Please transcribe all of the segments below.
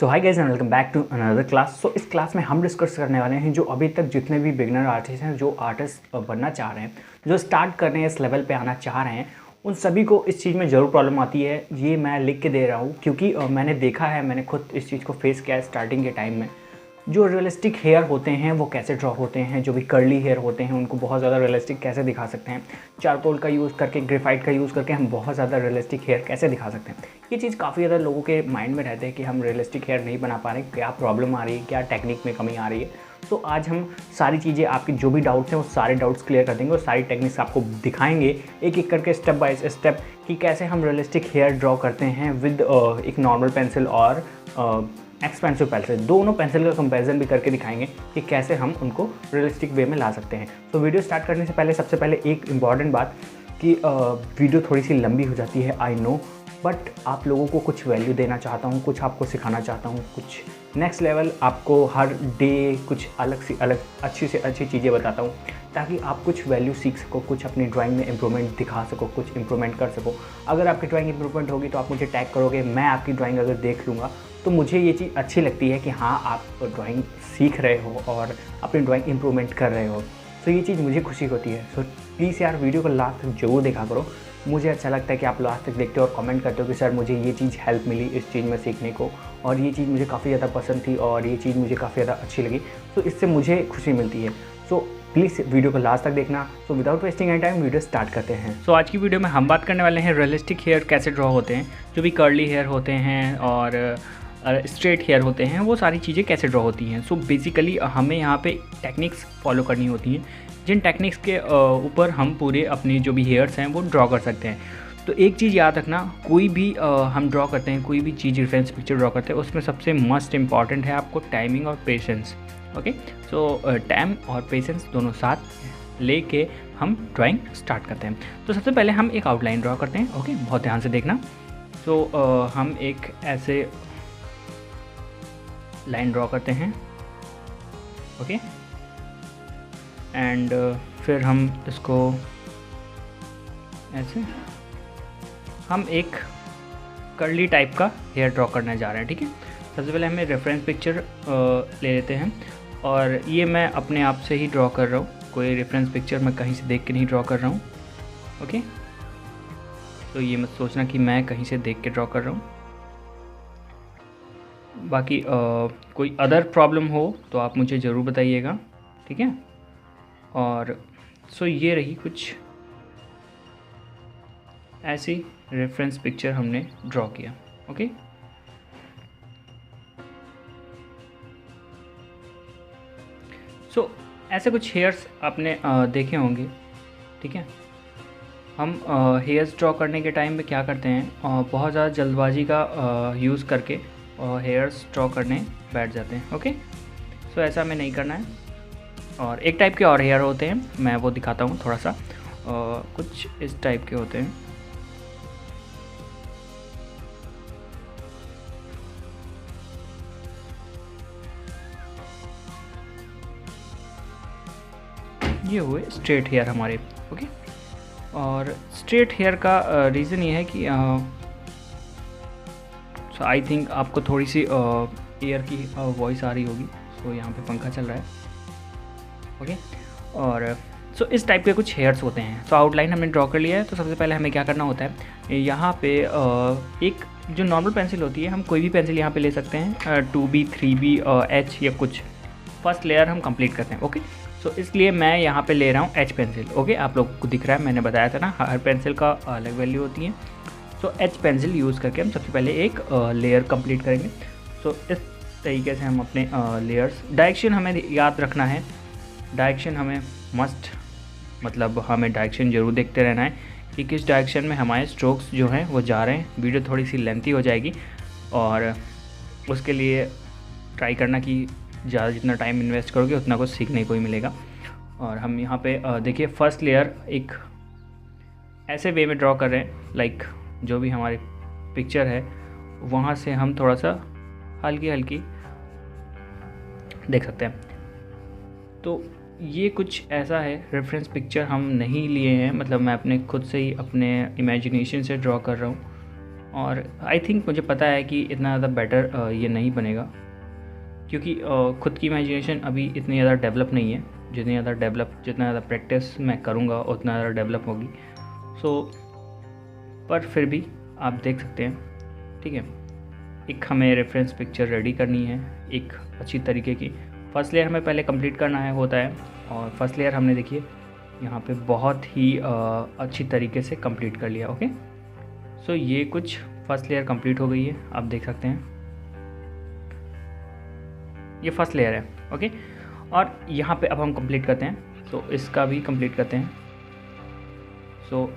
So hi guys and welcome back to another class. So इस class में हम discuss करने वाले हैं जो अभी तक जितने भी बिगनर आर्टिस्ट हैं, जो आर्टिस्ट बनना चाह रहे हैं, जो स्टार्ट करने हैं, इस लेवल पे आना चाह रहे हैं, उन सभी को इस चीज़ में ज़रूर प्रॉब्लम आती है। ये मैं लिख के दे रहा हूँ क्योंकि मैंने देखा है, मैंने खुद इस चीज़ को फेस किया है स्टार्टिंग के टाइम में। जो रियलिस्टिक हेयर होते हैं वो कैसे ड्रॉ होते हैं, जो भी कर्ली हेयर होते हैं उनको बहुत ज़्यादा रियलिस्टिक कैसे दिखा सकते हैं, चारकोल का यूज़ करके, ग्रेफाइट का यूज़ करके हम बहुत ज़्यादा रियलिस्टिक हेयर कैसे दिखा सकते हैं। ये चीज़ काफ़ी ज़्यादा लोगों के माइंड में रहते हैं कि हम रियलिस्टिक हेयर नहीं बना पा रहे, क्या प्रॉब्लम आ रही है, क्या टेक्निक में कमी आ रही है। तो आज हम सारी चीज़ें, आपकी जो भी डाउट्स हैं वो सारे डाउट्स क्लियर कर देंगे और सारी टेक्निक्स आपको दिखाएंगे एक एक करके, स्टेप बाय स्टेप, कि कैसे हम रियलिस्टिक हेयर ड्रॉ करते हैं विद एक नॉर्मल पेंसिल और एक्सपेंसिव पेंसिल। दोनों पेंसिल का कंपैरिजन भी करके दिखाएंगे कि कैसे हम उनको रियलिस्टिक वे में ला सकते हैं। तो वीडियो स्टार्ट करने से पहले सबसे पहले एक इम्पॉर्टेंट बात कि वीडियो थोड़ी सी लंबी हो जाती है, आई नो, बट आप लोगों को कुछ वैल्यू देना चाहता हूँ, कुछ आपको सिखाना चाहता हूँ, कुछ नेक्स्ट लेवल आपको हर डे कुछ अलग से अलग अच्छी से अच्छी चीज़ें बताता हूँ ताकि आप कुछ वैल्यू सीख सको, कुछ अपनी ड्राइंग में इम्प्रूवमेंट दिखा सको, कुछ इम्प्रूवमेंट कर सको। अगर आपकी ड्राइंग इम्प्रूवमेंट होगी तो आप मुझे टैग करोगे, मैं आपकी ड्राइंग अगर देख लूँगा तो मुझे ये चीज़ अच्छी लगती है कि हाँ, आप ड्राइंग सीख रहे हो और अपनी ड्राइंग इम्प्रूवमेंट कर रहे हो। तो ये चीज़ मुझे खुशी होती है। सो प्लीज़ यार, वीडियो को लास्ट तक जरूर देखा करो। मुझे अच्छा लगता है कि आप लास्ट तक देखते हो और कमेंट करते हो कि सर मुझे ये चीज़ हेल्प मिली इस चीज़ में सीखने को, और ये चीज़ मुझे काफ़ी ज़्यादा पसंद थी और ये चीज़ मुझे काफ़ी ज़्यादा अच्छी लगी। तो इससे मुझे खुशी मिलती है। सो प्लीज़ वीडियो को लास्ट तक देखना। So without wasting any time video start करते हैं। सो आज की वीडियो में हम बात करने वाले हैं रियलिस्टिक हेयर कैसे ड्रॉ होते हैं, जो भी कर्ली हेयर होते हैं और स्ट्रेट हेयर होते हैं, वो सारी चीज़ें कैसे ड्रॉ होती हैं। सो बेसिकली हमें यहाँ पे टेक्निक्स फॉलो करनी होती हैं, जिन टेक्निक्स के ऊपर हम पूरे अपने जो भी हेयर्स हैं वो ड्रॉ कर सकते हैं। तो एक चीज़ याद रखना, कोई भी हम ड्रॉ करते हैं, कोई भी चीज़ रेफरेंस पिक्चर ड्रॉ करते हैं, उसमें सबसे मस्ट इम्पॉर्टेंट है आपको टाइमिंग और पेशेंस। ओके, सो टाइम और पेशेंस दोनों साथ लेके हम ड्राइंग स्टार्ट करते हैं। तो सबसे पहले हम एक आउटलाइन ड्रॉ करते हैं। ओके, बहुत ध्यान से देखना। तो हम एक ऐसे लाइन ड्रॉ करते हैं। ओके, एंड फिर हम इसको ऐसे, हम एक कर्ली टाइप का हेयर ड्रॉ करने जा रहे हैं। ठीक है, सबसे पहले हमें रेफरेंस पिक्चर ले लेते हैं और ये मैं अपने आप से ही ड्रॉ कर रहा हूँ, कोई रेफरेंस पिक्चर मैं कहीं से देख के नहीं ड्रॉ कर रहा हूँ। ओके, तो ये मत सोचना कि मैं कहीं से देख के ड्रॉ कर रहा हूँ। बाकी कोई अदर प्रॉब्लम हो तो आप मुझे ज़रूर बताइएगा। ठीक है, और सो ये रही कुछ ऐसी रेफरेंस पिक्चर हमने ड्रॉ किया। ओके, सो ऐसे कुछ हेयर्स आपने देखे होंगे। ठीक है, हम हेयर्स ड्रॉ करने के टाइम पे क्या करते हैं, बहुत ज़्यादा जल्दबाजी का यूज़ करके हेयर्स ड्रॉ करने बैठ जाते हैं। ओके, सो ऐसा हमें नहीं करना है। और एक टाइप के और हेयर होते हैं, मैं वो दिखाता हूँ थोड़ा सा। कुछ इस टाइप के होते हैं। ये हुए स्ट्रेट हेयर हमारे। ओके, और स्ट्रेट हेयर का रीज़न ये है कि सो आई थिंक आपको थोड़ी सी एयर की वॉइस आ रही होगी। सो यहाँ पे पंखा चल रहा है। ओके, और सो इस टाइप के कुछ हेयर्स होते हैं। सो आउटलाइन हमने ड्रॉ कर लिया है। तो सबसे पहले हमें क्या करना होता है, यहाँ पे एक जो नॉर्मल पेंसिल होती है, हम कोई भी पेंसिल यहाँ पे ले सकते हैं, 2B 3B H या कुछ। फर्स्ट लेयर हम कंप्लीट करते हैं। ओके, सो इसलिए मैं यहाँ पे ले रहा हूँ H पेंसिल। ओके, आप लोगों को दिख रहा है, मैंने बताया था ना, हर पेंसिल का अलग वैल्यू होती है। सो H पेंसिल यूज़ करके हम सबसे पहले एक लेयर कंप्लीट करेंगे। सो इस तरीके से हम अपने लेयर्स, डायरेक्शन हमें याद रखना है। डायरेक्शन हमें मस्ट, मतलब हमें डायरेक्शन ज़रूर देखते रहना है कि किस डायरेक्शन में हमारे स्ट्रोक्स जो हैं वो जा रहे हैं। वीडियो थोड़ी सी लेंथी हो जाएगी और उसके लिए ट्राई करना कि ज़्यादा जितना टाइम इन्वेस्ट करोगे उतना कुछ सीखने को ही मिलेगा। और हम यहाँ पे देखिए, फर्स्ट लेयर एक ऐसे वे में ड्रॉ कर रहे हैं, लाइक जो भी हमारी पिक्चर है वहाँ से हम थोड़ा सा हल्की हल्की देख सकते हैं। तो ये कुछ ऐसा है, रेफरेंस पिक्चर हम नहीं लिए हैं, मतलब मैं अपने खुद से ही अपने इमेजिनेशन से ड्रॉ कर रहा हूँ। और आई थिंक मुझे पता है कि इतना ज़्यादा बेटर ये नहीं बनेगा, क्योंकि खुद की इमेजिनेशन अभी इतनी ज़्यादा डेवलप नहीं है। जितना ज़्यादा प्रैक्टिस मैं करूँगा उतना ज़्यादा डेवलप होगी। पर फिर भी आप देख सकते हैं, ठीक है। एक हमें रेफरेंस पिक्चर रेडी करनी है एक अच्छी तरीके की। फर्स्ट लेयर हमें पहले कंप्लीट करना होता है, और फर्स्ट लेयर हमने देखिए यहाँ पे बहुत ही अच्छी तरीके से कंप्लीट कर लिया। ओके, सो ये कुछ फर्स्ट लेयर कंप्लीट हो गई है, आप देख सकते हैं ये फर्स्ट लेयर है। ओके, और यहाँ पे अब हम कंप्लीट करते हैं, तो इसका भी कंप्लीट करते हैं। सो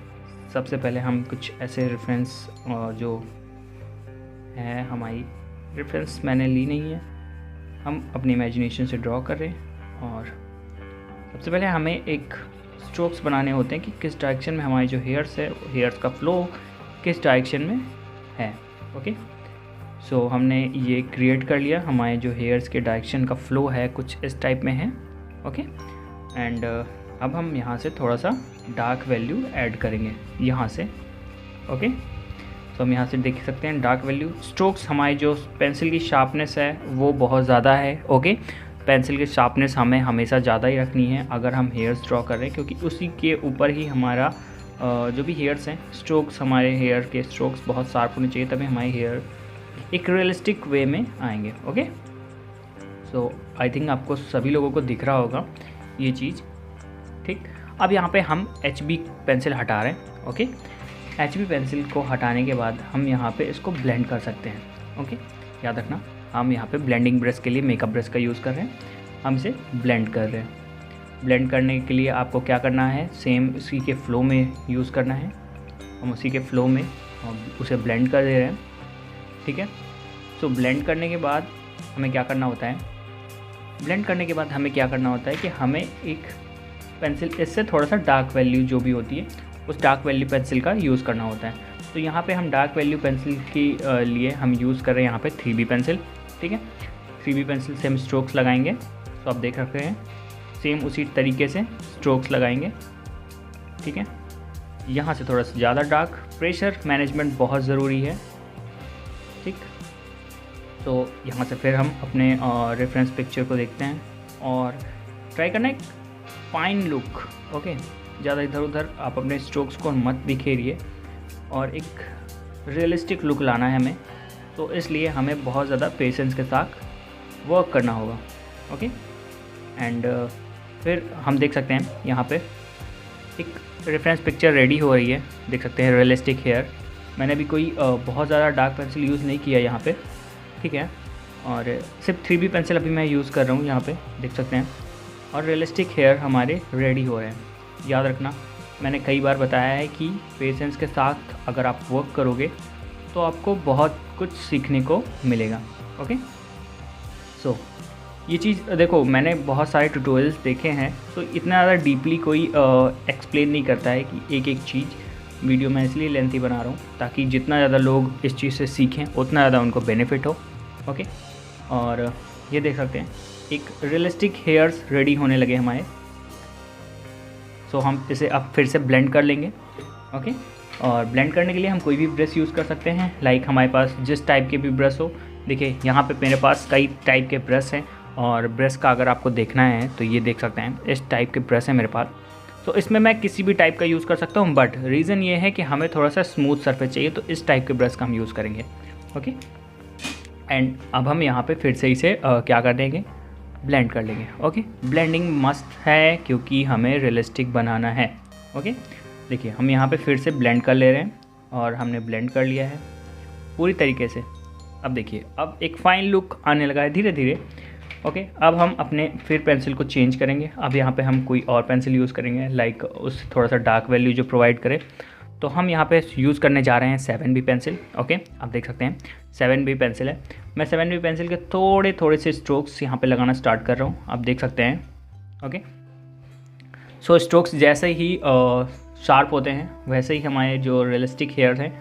सबसे पहले हम कुछ ऐसे रेफरेंस जो है, हमारी रेफरेंस मैंने ली नहीं है, हम अपनी इमेजिनेशन से ड्रॉ कर रहे हैं। और सबसे पहले हमें एक स्ट्रोक्स बनाने होते हैं कि किस डायरेक्शन में हमारे जो हेयर्स है, हेयर्स का फ्लो किस डायरेक्शन में है। ओके, सो हमने ये क्रिएट कर लिया, हमारे जो हेयर्स के डायरेक्शन का फ्लो है कुछ इस टाइप में है। ओके, एंड अब हम यहाँ से थोड़ा सा डार्क वैल्यू ऐड करेंगे यहाँ से। ओके, तो हम यहाँ से देख सकते हैं डार्क वैल्यू। स्ट्रोक्स, हमारी जो पेंसिल की शार्पनेस है वो बहुत ज़्यादा है। ओके, पेंसिल की शार्पनेस हमें हमेशा ज़्यादा ही रखनी है अगर हम हेयर्स ड्रॉ कर रहे हैं, क्योंकि उसी के ऊपर ही हमारा जो भी हेयर्स हैं, स्ट्रोक्स, हमारे हेयर के स्ट्रोक्स बहुत शार्प होने चाहिए, तभी हमारे हेयर एक रियलिस्टिक वे में आएंगे। ओके, सो आई थिंक आपको सभी लोगों को दिख रहा होगा ये चीज़, ठीक। अब यहाँ पे हम HB पेंसिल हटा रहे हैं। ओके, HB पेंसिल को हटाने के बाद हम यहाँ पे इसको ब्लेंड कर सकते हैं। ओके, याद रखना, हम यहाँ पे ब्लेंडिंग ब्रश के लिए मेकअप ब्रश का यूज़ कर रहे हैं, हम इसे ब्लेंड कर रहे हैं। ब्लेंड करने के लिए आपको क्या करना है, सेम उसी के फ्लो में यूज़ करना है। हम उसी के फ्लो में उसे ब्लेंड कर दे रहे हैं, ठीक है। सो ब्लेंड करने के बाद हमें क्या करना होता है, कि हमें एक पेंसिल, इससे थोड़ा सा डार्क वैल्यू जो भी होती है उस डार्क वैल्यू पेंसिल का यूज़ करना होता है। तो यहाँ पे हम डार्क वैल्यू पेंसिल के लिए हम यूज़ कर रहे हैं यहाँ पे 3B पेंसिल, ठीक है। 3B पेंसिल से हम स्ट्रोक्स लगाएंगे, तो आप देख सकते हैं सेम उसी तरीके से स्ट्रोक्स लगाएंगे, ठीक है। यहाँ से थोड़ा सा ज़्यादा डार्क, प्रेशर मैनेजमेंट बहुत ज़रूरी है, ठीक। तो यहाँ से फिर हम अपने रेफरेंस पिक्चर को देखते हैं और ट्राई करना एक फाइन लुक। ओके, ज़्यादा इधर उधर आप अपने स्ट्रोक्स को मत बिखेरिए और एक रियलिस्टिक लुक लाना है हमें, तो इसलिए हमें बहुत ज़्यादा पेशेंस के साथ वर्क करना होगा। ओके, एंड फिर हम देख सकते हैं यहाँ पे एक रेफरेंस पिक्चर रेडी हो रही है, देख सकते हैं रियलिस्टिक हेयर। मैंने भी कोई बहुत ज़्यादा डार्क पेंसिल यूज़ नहीं किया यहाँ पे, ठीक है, और सिर्फ 3B पेंसिल अभी मैं यूज़ कर रहा हूँ यहाँ पे, देख सकते हैं। और रियलिस्टिक हेयर हमारे रेडी हो रहे हैं। याद रखना, मैंने कई बार बताया है कि पेशेंस के साथ अगर आप वर्क करोगे तो आपको बहुत कुछ सीखने को मिलेगा। ओके, सो ये चीज़ देखो, मैंने बहुत सारे ट्यूटोरियल्स देखे हैं, तो इतना ज़्यादा डीपली कोई एक्सप्लेन नहीं करता है कि एक एक चीज़। वीडियो मैं इसलिए लेंथी बना रहा हूँ ताकि जितना ज़्यादा लोग इस चीज़ से सीखें उतना ज़्यादा उनको बेनिफिट हो। ओके, और ये देख सकते हैं एक रियलिस्टिक हेयर्स रेडी होने लगे हमारे। सो हम इसे अब फिर से ब्लेंड कर लेंगे। ओके, और ब्लेंड करने के लिए हम कोई भी ब्रश यूज़ कर सकते हैं, लाइक हमारे पास जिस टाइप के भी ब्रश हो। देखिए यहाँ पे मेरे पास कई टाइप के ब्रश हैं, और ब्रश का अगर आपको देखना है तो ये देख सकते हैं इस टाइप के ब्रश है मेरे पास। तो इसमें मैं किसी भी टाइप का यूज़ कर सकता हूँ, बट रीज़न ये है कि हमें थोड़ा सा स्मूथ सरफेस चाहिए, तो इस टाइप के ब्रश का हम यूज़ करेंगे। ओके, एंड अब हम यहाँ पे फिर से इसे क्या कर देंगे, ब्लेंड कर लेंगे। ओके, ब्लेंडिंग मस्ट है क्योंकि हमें रियलिस्टिक बनाना है। ओके, देखिए हम यहाँ पे फिर से ब्लेंड कर ले रहे हैं और हमने ब्लेंड कर लिया है पूरी तरीके से। अब देखिए, अब एक फाइन लुक आने लगा है धीरे धीरे। ओके, अब हम अपने फिर पेंसिल को चेंज करेंगे। अब यहाँ पे हम कोई और पेंसिल यूज़ करेंगे, लाइक उससे थोड़ा सा डार्क वैल्यू जो प्रोवाइड करे। तो हम यहाँ पे यूज़ करने जा रहे हैं 7B पेंसिल। ओके, आप देख सकते हैं 7B पेंसिल है। मैं 7B पेंसिल के थोड़े थोड़े से स्ट्रोक्स यहाँ पे लगाना स्टार्ट कर रहा हूँ, आप देख सकते हैं। ओके, सो स्ट्रोक्स जैसे ही शार्प होते हैं वैसे ही हमारे जो रियलिस्टिक हेयर हैं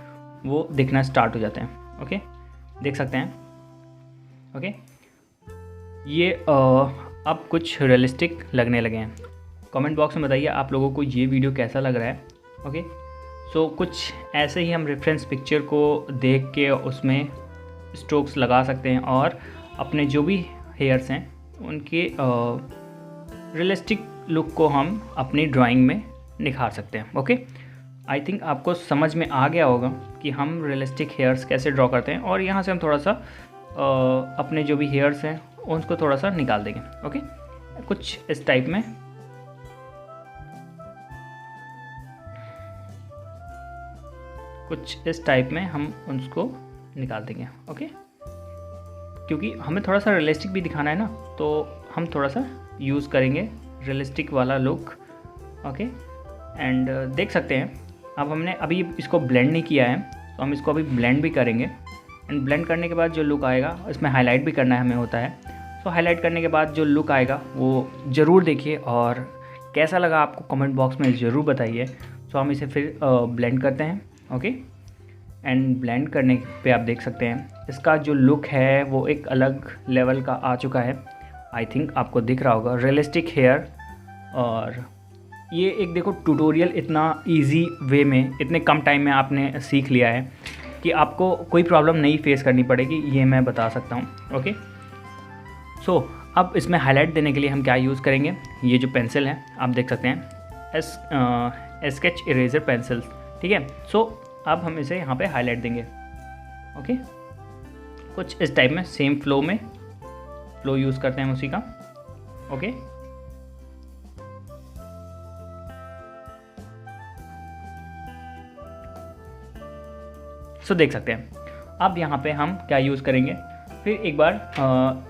वो दिखना स्टार्ट हो जाते हैं। ओके, देख सकते हैं। ओके, ये अब कुछ रियलिस्टिक लगने लगे हैं। कमेंट बॉक्स में बताइए आप लोगों को ये वीडियो कैसा लग रहा है। ओके, सो कुछ ऐसे ही हम रेफरेंस पिक्चर को देख के उसमें स्ट्रोक्स लगा सकते हैं और अपने जो भी हेयर्स हैं उनके रियलिस्टिक लुक को हम अपनी ड्राइंग में निखार सकते हैं। ओके, आई थिंक आपको समझ में आ गया होगा कि हम रियलिस्टिक हेयर्स कैसे ड्रॉ करते हैं। और यहाँ से हम थोड़ा सा अपने जो भी हेयर्स हैं उसको थोड़ा सा निकाल देंगे। ओके, कुछ इस टाइप में, कुछ इस टाइप में हम उसको निकाल देंगे। ओके, क्योंकि हमें थोड़ा सा रियलिस्टिक भी दिखाना है ना, तो हम थोड़ा सा यूज़ करेंगे रियलिस्टिक वाला लुक। ओके, एंड देख सकते हैं अब हमने अभी इसको ब्लेंड नहीं किया है, तो हम इसको अभी ब्लेंड भी करेंगे। एंड ब्लेंड करने के बाद जो लुक आएगा, इसमें हाईलाइट भी करना है हमें होता है, तो हाईलाइट करने के बाद जो लुक आएगा वो ज़रूर देखिए और कैसा लगा आपको कमेंट बॉक्स में ज़रूर बताइए। तो हम इसे फिर ब्लेंड करते हैं। ओके, एंड ब्लेंड करने पे आप देख सकते हैं इसका जो लुक है वो एक अलग लेवल का आ चुका है। आई थिंक आपको दिख रहा होगा रियलिस्टिक हेयर। और ये एक देखो ट्यूटोरियल इतना इजी वे में, इतने कम टाइम में आपने सीख लिया है कि आपको कोई प्रॉब्लम नहीं फेस करनी पड़ेगी, ये मैं बता सकता हूँ। ओके, सो अब इसमें हाईलाइट देने के लिए हम क्या यूज़ करेंगे, ये जो पेंसिल है आप देख सकते हैं स्केच इरेजर पेंसिल। ठीक है, सो अब हम इसे यहाँ पे हाईलाइट देंगे। ओके, कुछ इस टाइप में सेम फ्लो में, फ्लो यूज़ करते हैं उसी का। ओके, सो देख सकते हैं अब यहाँ पे हम क्या यूज़ करेंगे, फिर एक बार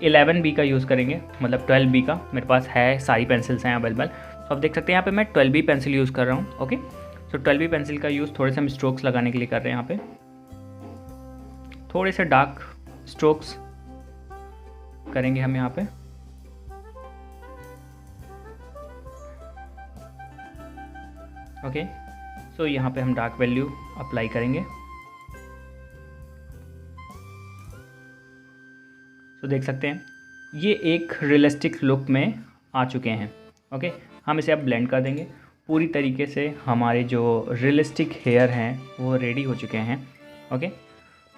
11B का यूज़ करेंगे, मतलब 12B का मेरे पास है, सारी पेंसिल्स हैं अवेलेबल। तो आप देख सकते हैं यहाँ पे मैं 12B पेंसिल यूज़ कर रहा हूँ। ओके, सो 12B पेंसिल का यूज़ थोड़े से हम स्ट्रोक्स लगाने के लिए कर रहे हैं। यहाँ पे थोड़े से डार्क स्ट्रोक्स करेंगे हम यहाँ पे। ओके, सो यहाँ पे हम डार्क वैल्यू अप्लाई करेंगे। तो देख सकते हैं ये एक रियलिस्टिक लुक में आ चुके हैं। ओके, हम इसे अब ब्लेंड कर देंगे। पूरी तरीके से हमारे जो रियलिस्टिक हेयर हैं वो रेडी हो चुके हैं। ओके,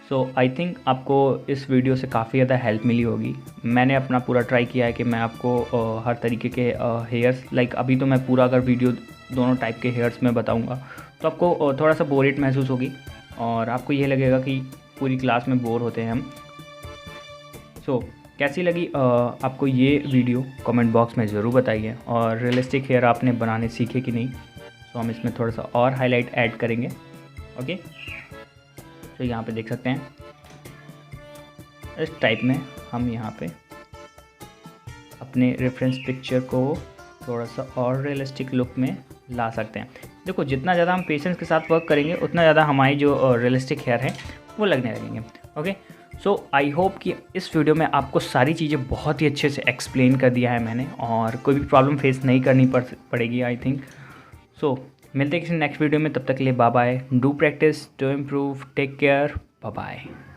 सो आई थिंक आपको इस वीडियो से काफ़ी ज़्यादा हेल्प मिली होगी। मैंने अपना पूरा ट्राई किया है कि मैं आपको हर तरीके के हेयर्स, लाइक अभी तो मैं पूरा अगर वीडियो दोनों टाइप के हेयर्स में बताऊंगा तो आपको थोड़ा सा बोरियत महसूस होगी और आपको ये लगेगा कि पूरी क्लास में बोर होते हैं हम। सो कैसी लगी आपको ये वीडियो कमेंट बॉक्स में ज़रूर बताइए। और रियलिस्टिक हेयर आपने बनाने सीखे कि नहीं, तो हम इसमें थोड़ा सा और हाईलाइट ऐड करेंगे। ओके, तो यहाँ पे देख सकते हैं इस टाइप में हम यहाँ पे अपने रेफरेंस पिक्चर को थोड़ा सा और रियलिस्टिक लुक में ला सकते हैं। देखो जितना ज़्यादा हम पेशेंस के साथ वर्क करेंगे उतना ज़्यादा हमारी जो रियलिस्टिक हेयर है वो लगने लगेंगे। ओके, सो आई होप कि इस वीडियो में आपको सारी चीज़ें बहुत ही अच्छे से एक्सप्लेन कर दिया है मैंने और कोई भी प्रॉब्लम फेस नहीं करनी पड़ेगी आई थिंक। सो मिलते हैं किसी नेक्स्ट वीडियो में, तब तक के लिए bye bye. Do practice to improve, take care, bye bye.